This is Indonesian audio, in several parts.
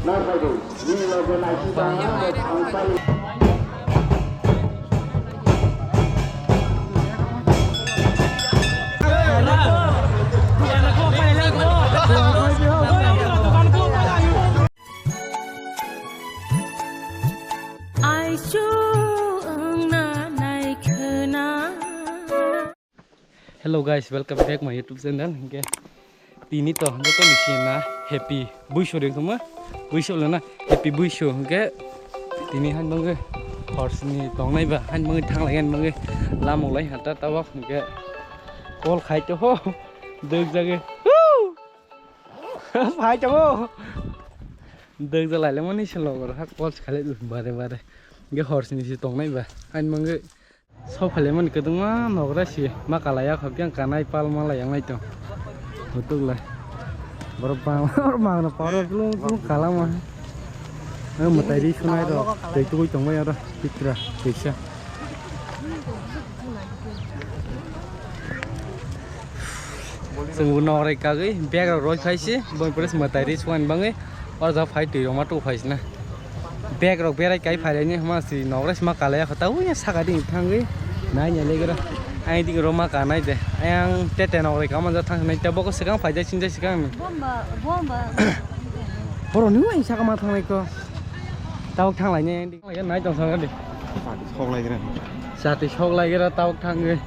Hello guys, welcome back my YouTube channel. Okay. Tini to, joto misina happy buisho deh semua. Buisho lana happy buisho. Okay. Tini han bang horse ni tong nai ba han bang thang layan bang lamok lai hata tawak. Okay. Kol khai cho ho. Được ra phải cho ho. Được ra lại là món này selo rồi hắc kol khai lại bare bare. Cái horse ni si tong nai ba han bang sau phải lấy mình cái đúng á nó ra xí mà cả lại học tiếng cả này pal mà lại yang itu betul lah berapa orang nó pal lu kalah mah mà tại đi xuống này rồi để tôi trồng bây giờ pitra pizza sừng nó này cả cái bé rồi phải xí bên phía mà tại đi xuống anh băng ấy ở đó phải tùy mà tu phải nè bé rồi bé cái phải đấy nhé mà xí nó ra mà cả lại họ tao nhá sao cái đi thằng ấy nãy nhà lấy cái đó ai đi Roma cả này đấy anh tết tết nào rồi cảm ơn rất thằng này cho bố có sự phải ra xin ra sự căng bố nếu anh sao mà thằng này cơ tao thằng lại nha đi cái nãy trong sao cái đi không lại cái này sao thì không lại cái đó tao thằng người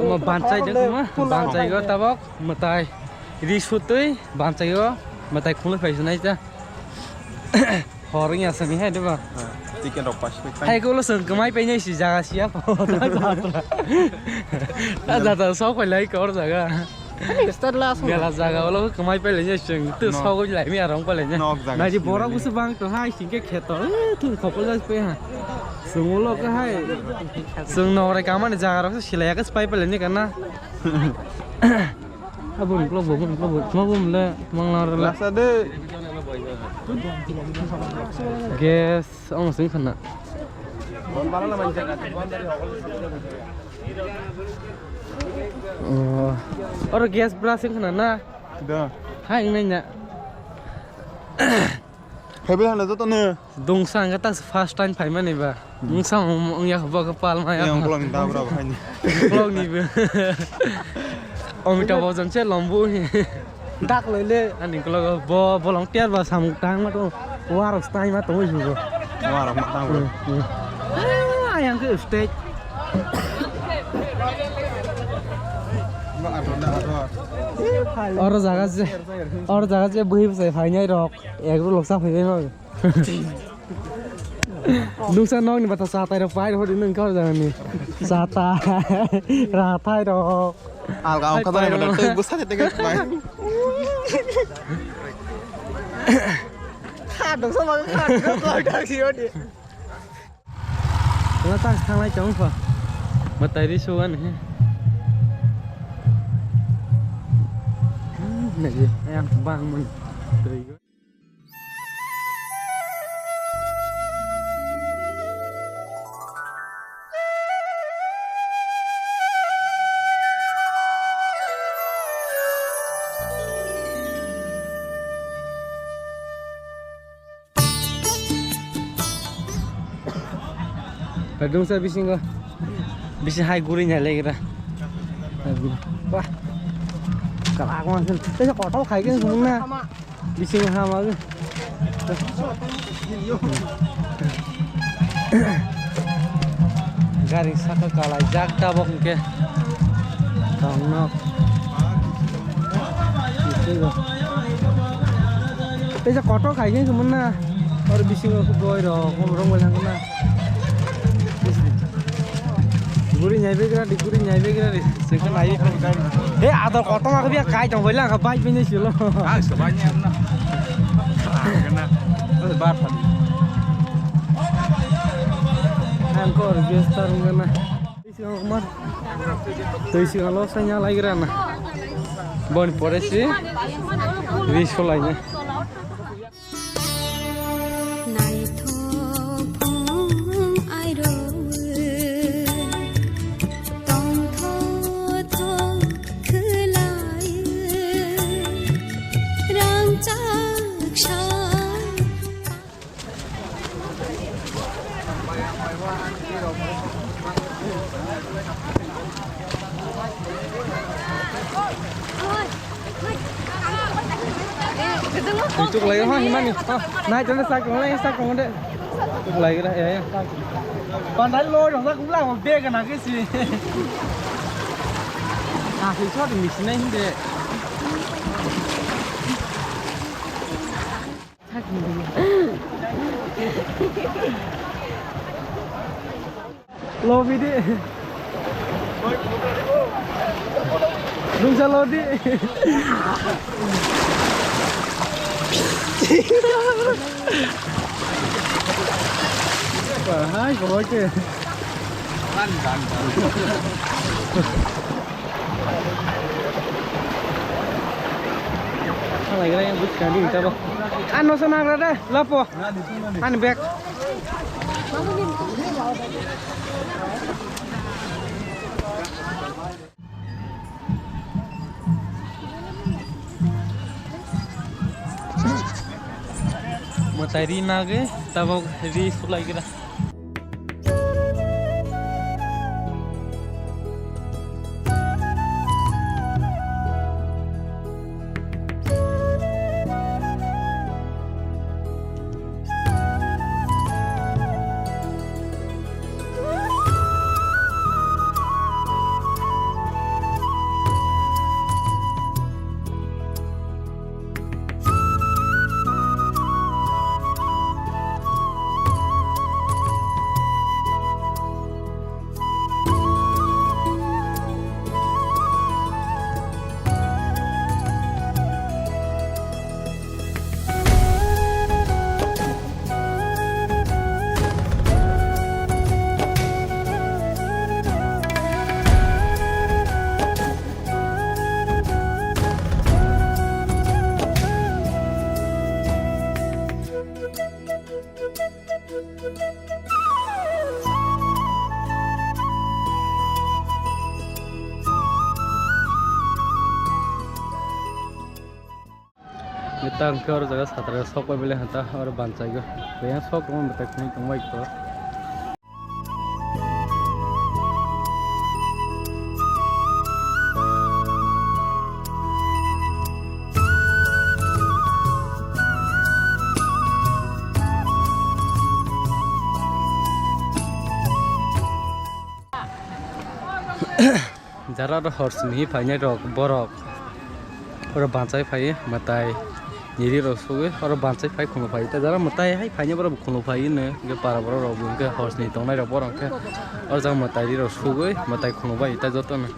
mà bàn tay được không bàn tay có tao bóc mà tay đi suốt tới bàn tay có mà tay không lấy phải này chứ họ rồi nhà sân này hết đúng không chicken độc bạch hay cô lo sừng cái máy bên này xì già xì áp đã giờ tao sáu phải lấy có rồi cả giờ là già gạo lo cái máy bên này sừng từ sau cái lại mẹ đóng bên này này thì bỏ ra cũng sẽ vang từ hai chính cái khét đó thường khóc lên pe ha sừng lo cái hai sừng nó này cảm ơn già đó xì lại cái spy bên này cái na abum lo bum le mang la rasa deh gas ông sinh khẩn ạ ở gas bra sinh khẩn na hai anh này nhá hay bây giờ là rất tốt nè đông sang cái ta fast time phải mà này bà đông sang ông ya vào cái pal mà yang pulang minta berapa ini pulang nih ông cho vào dân chết lòng vui đắc lấy lên anh định có bò lòng tiết vào sòng tang mà tôi qua được style mà tôi rồi wah orang tahu ai ăn cái steak और जगह से बही से phải nhai đọc em cũng lột xác phải thôi lúc sau nói mà ta sa tay đâu phải thôi đến nâng có giờ này sa tay ra tay đọc Al kau kata yang benar besar itu kan main. Khát sama khát rất là siêu đi. Nó tăng thang lại chống phở. Mà tay đi xuống này. Này gì? Em vang mình. Tùy quá. Phải đúng sao bising cơ, bising hai guri nhà lấy ra, wah, cả ba con, đây là cỏ tao khai cái xuống nè, bising ham á, garing saka kalai jagta bok ke, tong nok, đây là cỏ tao khai cái xuống nè, और bising aku boy ro, kamu orang bilang kena. Guri nhảy với cái đi guri nhảy với cái đi sự cái này thế à tao có tao cái biết cái trong với là cái bay bên đây xíu lo à số bay nha nó cái nào nó ba phần em có được biết sao không này tôi xin lo sang nhà lại cái này bon por esse risco lại nhéจากฉั chụp lấy hoa hiếm anh này cho nó sạch con đấy chụp lấy cái này ấy còn đánh lôi rồi ra cũng làm một bê cái nào cái gì à thì cho thì mình xin anh để lô đi đúng ra lô đi hai có kìa thằng này cái này bút cái đi kita bang ăn nó senang ra đây lapo ăn bek matahari nage tabok di sulai kita kita angker jaga satra sok beli hanta orang bancai go yang sok kamu betek nih kamu itu jarak horse nih banyak rok borok orang bancai fai matai jadi rosuk orang bancai fai kuno fai tapi jarak matai hai fainya berapa kuno fai ne ke para para rob ke horse nih tong nai rob orang ke orang jarak matai di rosuk matai kuno fai tapi jatuh ne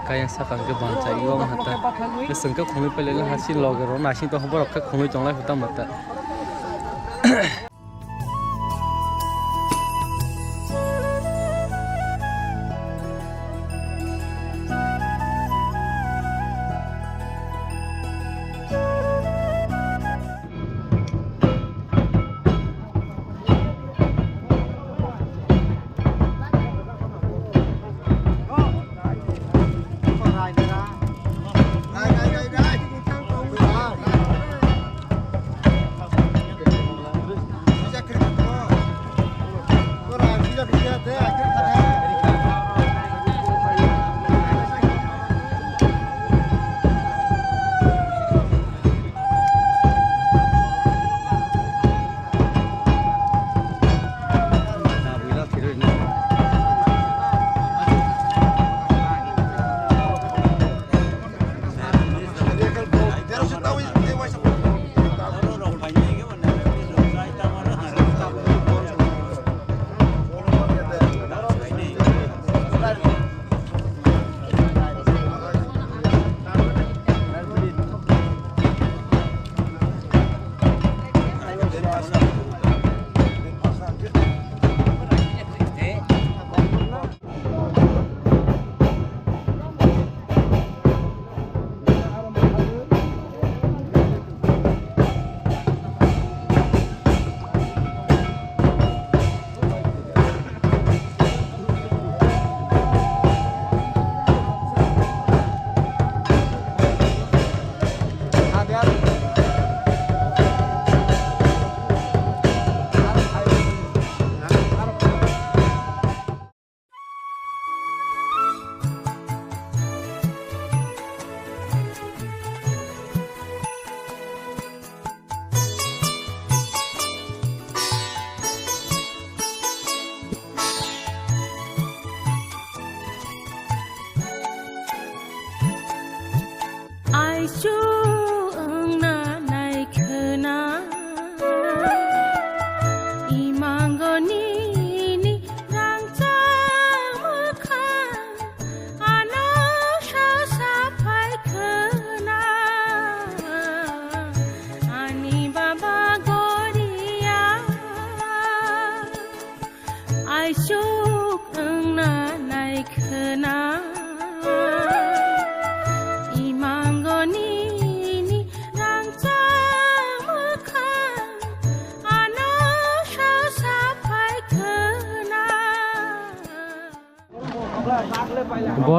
kayak sakang ke bancai gua matai ke sengke kuno fai lele hasil loger orang nasi tuh borok ke kuno tong nai hutan matai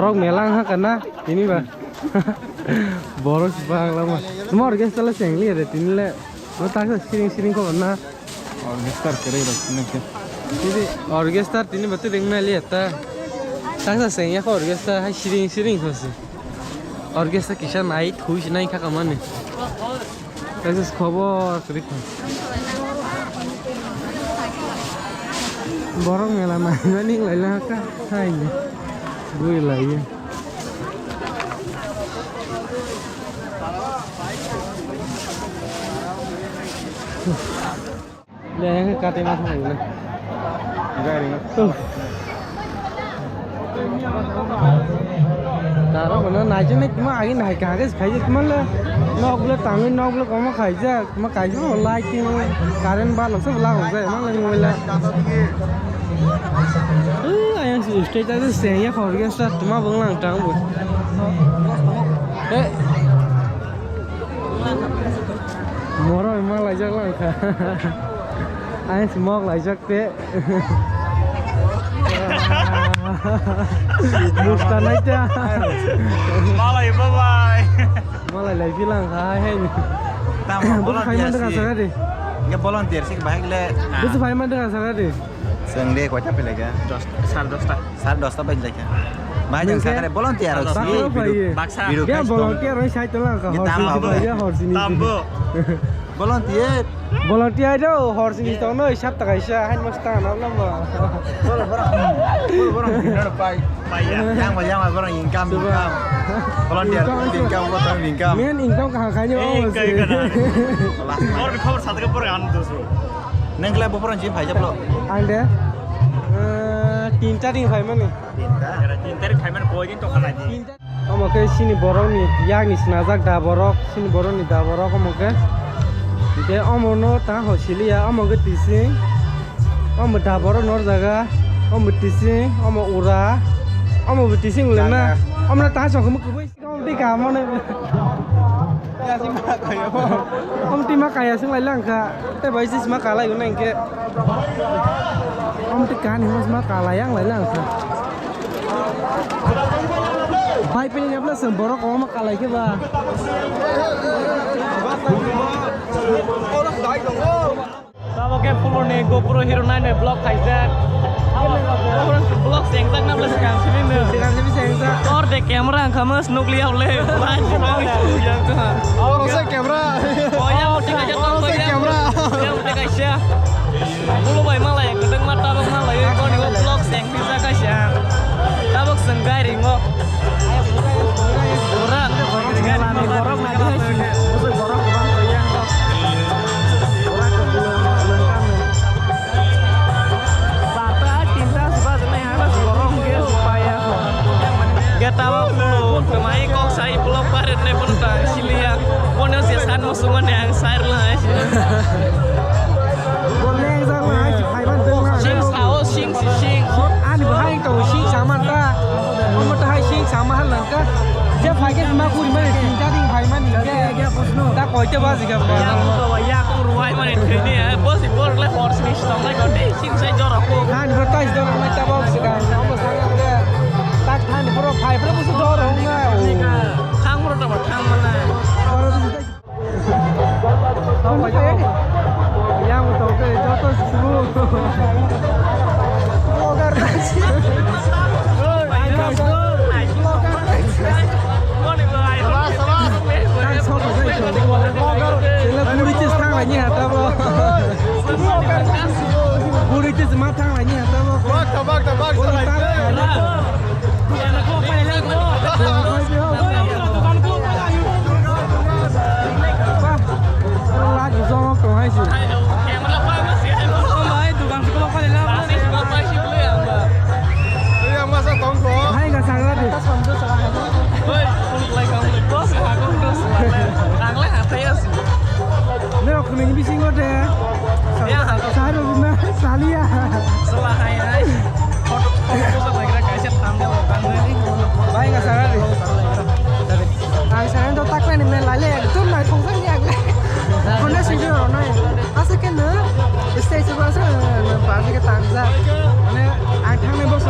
borok melang ha karena ini bah borok bang lama semua orkestra lah sengli ada ini le lo tak sering kok na orkestra kere ro nake ini orkestra ini betul dengan lihat tak sengnya kok orkestra hai sering kok sih orkestra kisah naik khusus naik kakak mana tak khobor krik borok melang mana nih lah kah hai gue lah ya Jangan ke katin aku ni. enggak ringan Taruh mana naik ni cuma air naik kaget kaget cuma lah nok lah tangan nok lah kamu kajet cuma kajet mau lighting karen balok sebelah orang saya emang lagi mulai ayang stage ada sengnya orkestra cuma benglang tang bu moro emang lajak lang ka ayang semok lajak te Mustan aja. Malay, bye-bye. Malay lagi bilang hai. volunteer dengan sih saya deh. ya volunteer sih bahag le Bisa Faiman dengan saya deh. sengde ko capek lagi sar dosta baik lagi banyak sekali volunteer sih Baksa. Dia volunteer orang saya telah ke horse ini. Tambo. volunteer Volunteer itu horse ini tahu no siapa tak Aisyah hai mas tanah lama. borong pai Paya. yang borong income volunteer income Main income kakaknya oh. Or cover satu ke pura anu tu. neng kele borong ji bhai japlo Anda 3-4 दिन Faiman nih. Tinta ri Faiman koi din to kana ji. Kamu ke sini borong nih, yang nih senazak dah borok, sini borong nih dah borok kamu ke. Jadi omono tang hosili ya, omo ke tising, omo dah borok nor jaga, omo tising, omo ura, omo betising ulen na, omo na tang sok kamu kubis, kamu di kamu nih. ya sih mak kayak Om tima kaya sing lai lang ka, te bai sis ma kala yun neng ke. Om tikan mas ma kala yang lai lang ka. Bai pilih nyabla semborok om ma kala ke ba. Tabo ke full ne GoPro Hero 9 vlog khaizat. Vlog sengsak na plus kan sini ne. Sekarang lebih sengsa. Or de camera khamas nuklia ole. Lanjut yang ke. orang saya kamera Oh ya udah aja kau saya kamera Ya udah kasih. Bulu bay malay kedeng mata bang malay kau nih vlog seng bisa kasih. Tabok senggai ringo. Orang dengan borok nanti sih. Musuh borok kurang goyang kok. Orang kebulan lengkap. Sata cinta sebabnya harus borong dia supaya gak tahu dulu kemai kok saya belum parit nih pun tak silia kono siasan musuhan yang saya lah Boleh sang lah, Faiman dengar. sing sao sing si sing Ani bahaya kau sing sama ta. Om ta hai sing sama hal langka. Dia pakai sama aku di mana? Cinta ding Faiman ni ke. Tak kau itu bahasa ke apa? yang bawa ya aku ruai mana ini ya bos ibu oleh horse nih stong lagi kau deh sing saya jorok aku Kan bertas dong macam apa sekarang. Om sangat dia. Tak kan pro Fai pro musuh dorong enggak. kang menurut apa kang mana Tahu macam apa? Yang tahu ke jatuh semua. Vlogger nasi. Kan sok saya Sila puri cis tang lagi hata bo. Puri cis matang lagi hata bo. tabak Lagi sama kau hai sih. yang masa tongko Hai nggak sangat deh. Ini aku nih bising kok deh. Saya udah salia. Baik nggak sangat deh. Ang saya tuh tak lain main lale, itu main thong sang yak. Kau sih juga orang asal kan stage bahasa bahasa ke tangsa. Ane ang thang nih bos.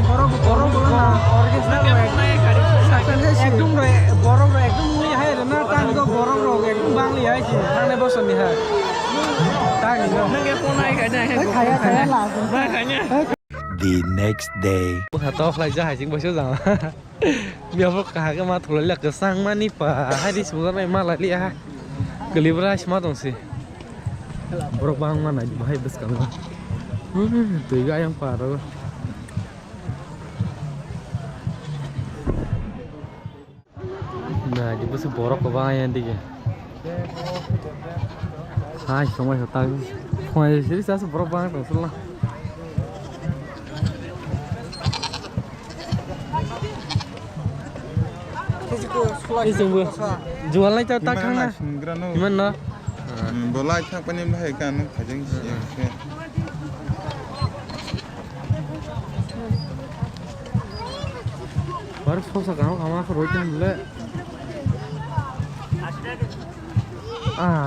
Borok একদম বরফ একদম মুই হাই না টাং তো বরফ রোগ একদম বাংলি হাইছি থানে বসনি হ্যাঁ tongue nang phone ai cái này খায়া খায়া লাগ ba cái nhá The next day. hả to lại ra hải chính bao nhiêu rằng bây giờ cả cái mà thủ lấy là cái sang mà ní pa hay đi xuống này mà lại đi ha cái libra smart dong sih borok bang mana bahaya bes kamu tuh gak yang parah nah jadi sih borok ke bang yang dia hai semua setang semua jadi saya borok bang dong sulah ini sungguh jualnya cak tak kan lah gimana boleh tak panen bahaya kan kajang siang baru susah kamu aku rojan dulu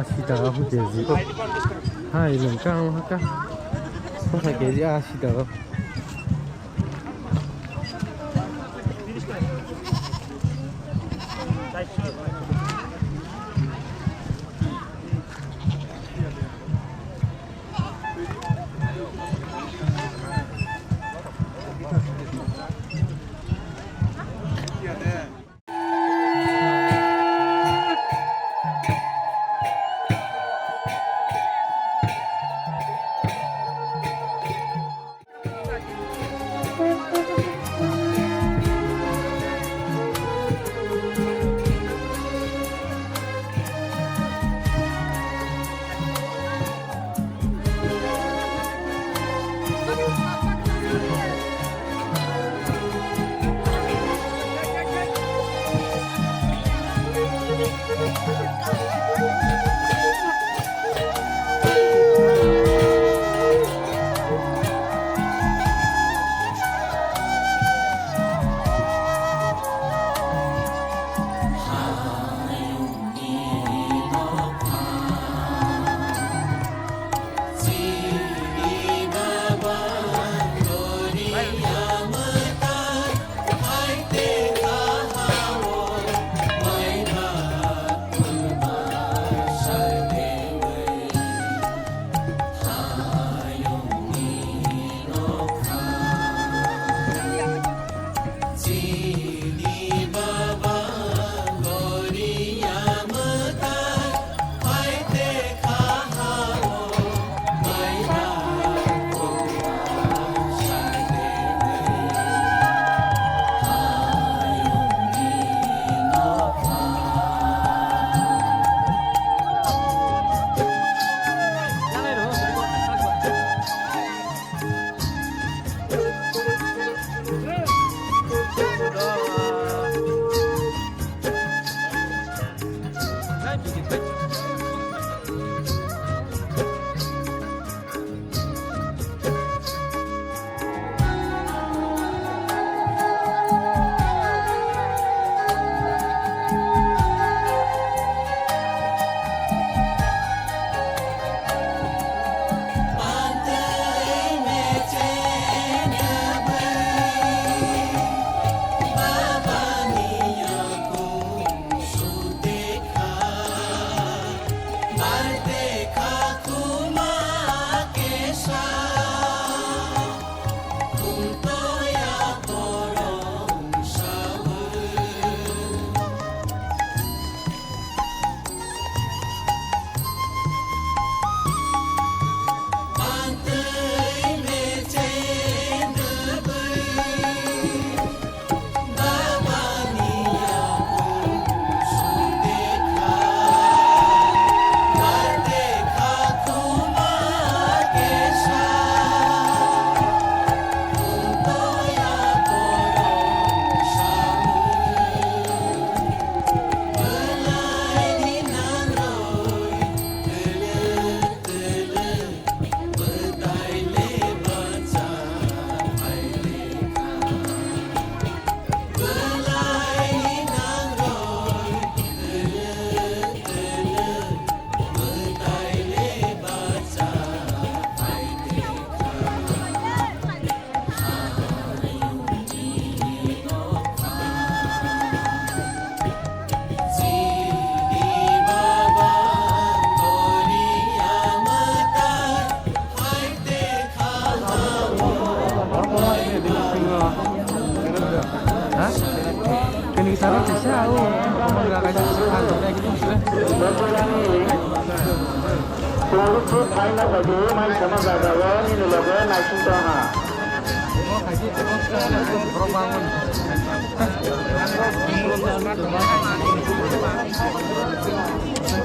sudah aku jadi kok hai lengkang maka susah jadi sudah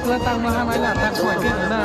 Keletang mahal mana tak kuat ke na.